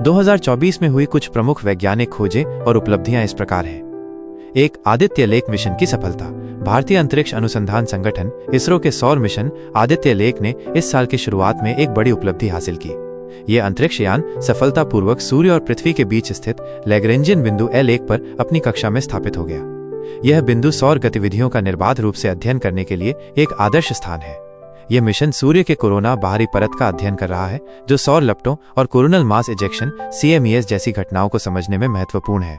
2024 में हुई कुछ प्रमुख वैज्ञानिक खोजें और उपलब्धियां इस प्रकार हैं। 1. आदित्य लेक मिशन की सफलता। भारतीय अंतरिक्ष अनुसंधान संगठन इसरो के सौर मिशन आदित्य लेक ने इस साल की शुरुआत में एक बड़ी उपलब्धि हासिल की। यह अंतरिक्ष यान सफलतापूर्वक सूर्य और पृथ्वी के बीच स्थित लैग्रेंजियन बिंदु L1 पर अपनी कक्षा में स्थापित हो गया। यह बिंदु सौर गतिविधियों का निर्बाध रूप से अध्ययन करने के लिए एक आदर्श स्थान है। यह मिशन सूर्य के कोरोना बाहरी परत का अध्ययन कर रहा है, जो सौर लपटों और कोरोनल मास इजेक्शन CMES जैसी घटनाओं को समझने में महत्वपूर्ण है।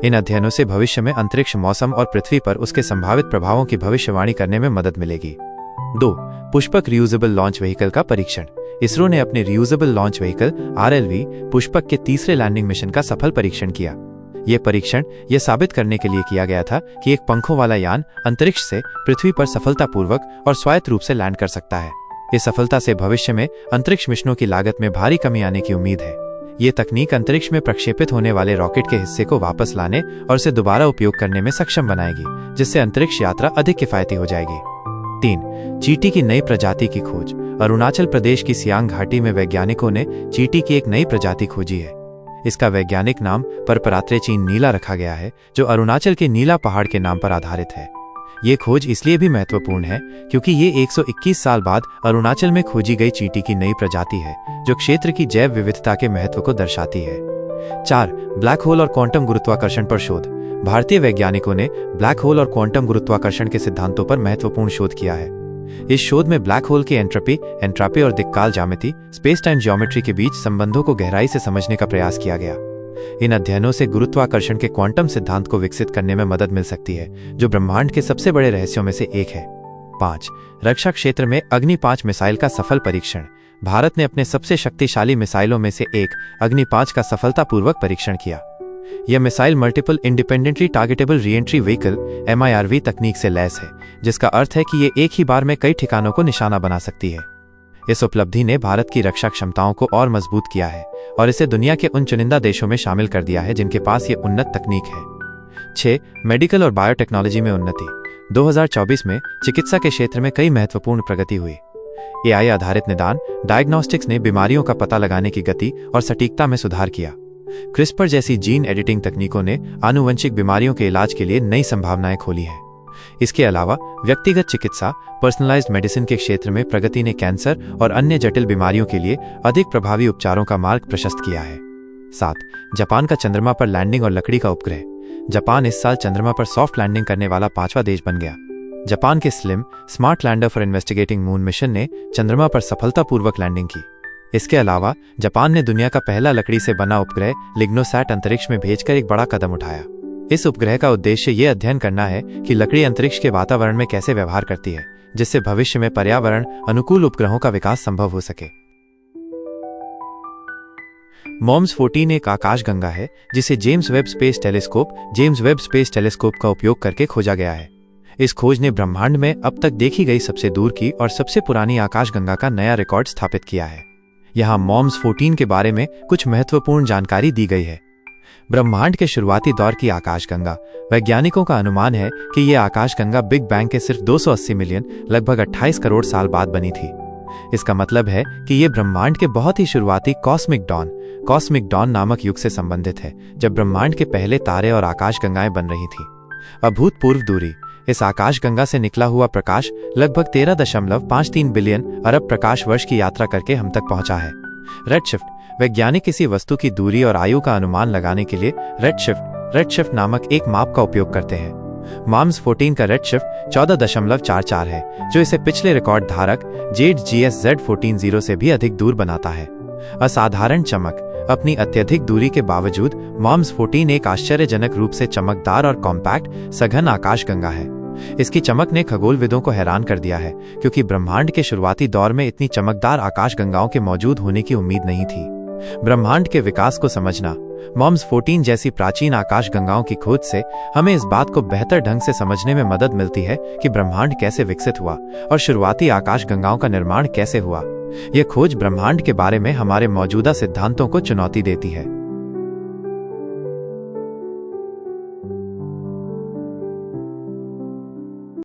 इन अध्ययनों से भविष्य में अंतरिक्ष मौसम और पृथ्वी पर उसके संभावित प्रभावों की भविष्यवाणी करने में मदद मिलेगी। 2. पुष्पक रियूजेबल लॉन्च व्हीकल का परीक्षण। इसरो ने अपने reusable launch vehicle RLV Pushpak के तीसरे लैंडिंग मिशन का सफल परीक्षण किया। यह परीक्षण यह साबित करने के लिए किया गया था कि एक पंखों वाला यान अंतरिक्ष से पृथ्वी पर सफलतापूर्वक और स्वायत्त रूप से लैंड कर सकता है। इस सफलता से भविष्य में अंतरिक्ष मिशनों की लागत में भारी कमी आने की उम्मीद है। ये तकनीक अंतरिक्ष में प्रक्षेपित होने वाले रॉकेट के हिस्से को वापस लाने और इसे दोबारा उपयोग करने में सक्षम बनाएगी, जिससे अंतरिक्ष यात्रा अधिक किफायती हो जाएगी। 3. चींटी की नई प्रजाति की खोज। अरुणाचल प्रदेश की सियांग घाटी में वैज्ञानिकों ने चींटी की एक नई प्रजाति खोजी है। इसका वैज्ञानिक नाम परपरात्रेचीन नीला रखा गया है, जो अरुणाचल के नीला पहाड़ के नाम पर आधारित है। ये खोज इसलिए भी महत्वपूर्ण है क्योंकि ये 121 साल बाद अरुणाचल में खोजी गई चींटी की नई प्रजाति है, जो क्षेत्र की जैव विविधता के महत्व को दर्शाती है। 4. ब्लैक होल और क्वांटम गुरुत्वाकर्षण पर शोध। भारतीय वैज्ञानिकों ने ब्लैक होल और क्वांटम गुरुत्वाकर्षण के सिद्धांतों पर महत्वपूर्ण शोध किया है। इस शोध में ब्लैक होल की एंट्रॉपी और दिक्काल ज्यामिति स्पेस टाइम ज्योमेट्री के बीच संबंधों को गहराई से समझने का प्रयास किया गया। इन अध्ययनों से गुरुत्वाकर्षण के क्वांटम सिद्धांत को विकसित करने में मदद मिल सकती है, जो ब्रह्मांड के सबसे बड़े रहस्यों में से एक है। 5. रक्षा क्षेत्र में अग्नि 5 मिसाइल का सफल परीक्षण। भारत ने अपने सबसे शक्तिशाली मिसाइलों में से एक अग्नि 5 का सफलतापूर्वक परीक्षण किया। यह missile multiple independently targetable re-entry vehicle MIRV तकनीक से लैस है, जिसका अर्थ है कि ये एक ही बार में कई ठिकानों को निशाना बना सकती है। इस उपलब्धि ने भारत की रक्षा क्षमताओं को और मजबूत किया है और इसे दुनिया के उन चुनिंदा देशों में शामिल कर दिया है जिनके पास ये उन्नत तकनीक है। 6. मेडिकल और बायोटेक्नोलॉजी में उन्नति। 2024 में चिकित्सा के क्षेत्र में कई महत्वपूर्ण प्रगति हुई। AI आधारित निदान डायग्नोस्टिक्स ने बीमारियों का पता लगाने की गति और सटीकता में सुधार किया। क्रिस्पर जैसी जीन एडिटिंग तकनीकों ने आनुवंशिक बीमारियों के इलाज के लिए नई संभावनाएं खोली हैं। इसके अलावा व्यक्तिगत चिकित्सा पर्सनलाइज्ड मेडिसिन के क्षेत्र में प्रगति ने कैंसर और अन्य जटिल बीमारियों के लिए अधिक प्रभावी उपचारों का मार्ग प्रशस्त किया है। 7. जापान का चंद्रमा पर लैंडिंग और लकड़ी का उपग्रह। जापान इस साल चंद्रमा पर सॉफ्ट लैंडिंग करने वाला 5वां देश बन गया। जापान के smart lander for investigating moon mission ने चंद्रमा पर सफलतापूर्वक लैंडिंग की। इसके अलावा जापान ने दुनिया का पहला लकड़ी से बना उपग्रह लिग्नोसैट अंतरिक्ष में भेजकर एक बड़ा कदम उठाया। इस उपग्रह का उद्देश्य ये अध्ययन करना है कि लकड़ी अंतरिक्ष के वातावरण में कैसे व्यवहार करती है, जिससे भविष्य में पर्यावरण अनुकूल उपग्रहों का विकास संभव हो सके। MOMS 14 एक आकाशगंगा है जिसे जेम्स वेब स्पेस टेलीस्कोप का उपयोग करके खोजा गया है। इस खोज ने ब्रह्मांड में अब तक देखी गई सबसे दूर की और सबसे पुरानी आकाशगंगा का नया रिकॉर्ड स्थापित किया है। यहाँ MOMS 14 के बारे में कुछ महत्वपूर्ण जानकारी दी गई है। ब्रह्मांड के शुरुआती दौर की आकाशगंगा। वैज्ञानिकों का अनुमान है कि यह आकाशगंगा बिग बैंग के सिर्फ 280 मिलियन लगभग 28 करोड़ साल बाद बनी थी। इसका मतलब है कि यह ब्रह्मांड के बहुत ही शुरुआती कॉस्मिक डॉन नामक युग से संबंधित है, जब ब्रह्मांड के पहले तारे और आकाशगंगाएं बन रही थी। अभूतपूर्व दूरी। इस आकाशगंगा से निकला हुआ प्रकाश लगभग 13.53 बिलियन अरब प्रकाश वर्ष की यात्रा करके हम तक पहुंचा है। रेडशिफ्ट। वैज्ञानिक किसी वस्तु की दूरी और आयु का अनुमान लगाने के लिए रेडशिफ्ट नामक एक माप का उपयोग करते हैं। MOMS 14 का रेडशिफ्ट 14.44 है, जो इसे पिछले रिकॉर्ड धारक JEDGS Z14 से भी अधिक दूर बनाता है। असाधारण चमक। अपनी अत्यधिक दूरी के बावजूद MOMS 14 एक आश्चर्यजनक रूप से चमकदार और कॉम्पैक्ट सघन आकाशगंगा है। इसकी चमक ने खगोलविदों को हैरान कर दिया है, क्योंकि ब्रह्मांड के शुरुआती दौर में इतनी चमकदार आकाशगंगाओं के मौजूद होने की उम्मीद नहीं थी। ब्रह्मांड के विकास को समझना। MOMS 14 जैसी प्राचीन आकाशगंगाओं की खोज से हमें इस बात को बेहतर ढंग से समझने में मदद मिलती है कि ब्रह्मांड कैसे विकसित हुआ और शुरुआती आकाशगंगाओं का निर्माण कैसे हुआ। यह खोज ब्रह्मांड के बारे में हमारे मौजूदा सिद्धांतों को चुनौती देती है।